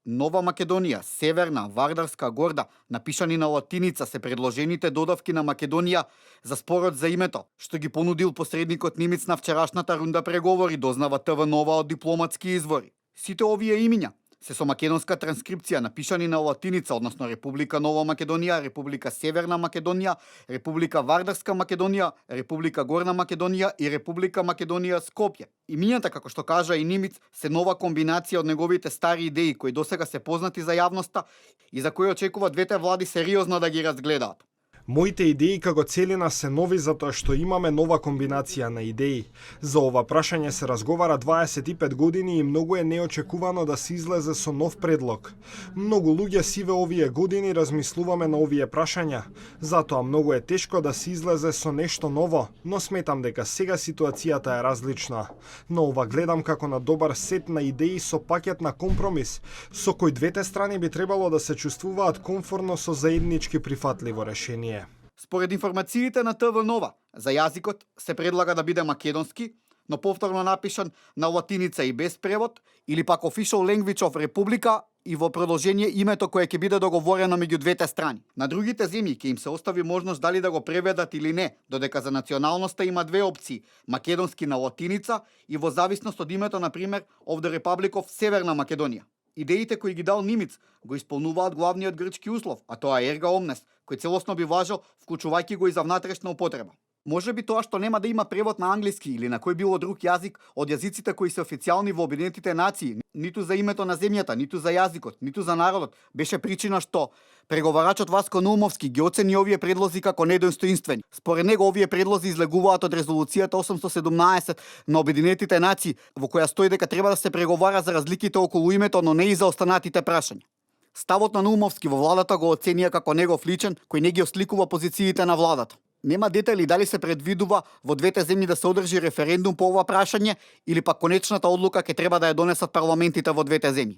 Нова Македонија, Северна, Вардарска, Горда, напишани на латиница се предложените додавки на Македонија за спорот за името, што ги понудил посредникот Нимиц на вчерашната рунда преговори, дознава ТВ Нова од дипломатски извори. Сите овие имиња се со македонска транскрипција напишани на латиница, односно Република Нова Македонија, Република Северна Македонија, Република Вардарска Македонија, Република Горна Македонија и Република Македонија Скопје. Имињата, како што кажа и Нимиц, се нова комбинација од неговите стари идеи кои досега се познати за јавноста и за кои очекува двете влади сериозно да ги разгледаат. Моите идеи како целина се нови затоа што имаме нова комбинација на идеи. За ова прашање се разговара 25 години и многу е неочекувано да се излезе со нов предлог. Многу луѓе сиве овие години размислуваме на овие прашања, затоа многу е тешко да се излезе со нешто ново, но сметам дека сега ситуацијата е различна. Но ова гледам како на добар сет на идеи со пакет на компромис, со кој двете страни би требало да се чувствуваат комфортно со заеднички прифатливо решение. Според информациите на ТВ Нова, за јазикот се предлага да биде македонски, но повторно напишан на латиница и без превод, или пак Official Language of Република и во продолжение името кое ќе биде договорено меѓу двете страни. На другите земји ќе им се остави можност дали да го преведат или не, додека за националноста има две опции: македонски на латиница и во зависност од името, на пример, of the Republic of Северна Македонија. Идеите кои ги дал Нимиц го исполнуваат главниот грчки услов, а тоа е erga omnes, кој целосно би важел, вклучувајќи го и за внатрешна употреба. Може би тоа што нема да има превод на англиски или на кој било друг јазик од јазиците кои се официјални во Обединетите нации, ниту за името на земјата, ниту за јазикот, ниту за народот, беше причина што преговарачот Васко Наумовски ги оцени овие предлози како недостоинствени. Според него овие предлози излегуваат од резолуцијата 817 на Обединетите нации, во која стои дека треба да се преговара за разликите околу името, но не и за останатите прашања. Ставот на Наумовски во владата го оценија како негов личен, кој не ги осликува позициите на владата. Нема детали дали се предвидува во двете земји да се одржи референдум по ова прашање или пак конечната одлука ќе треба да ја донесат парламентите во двете земји.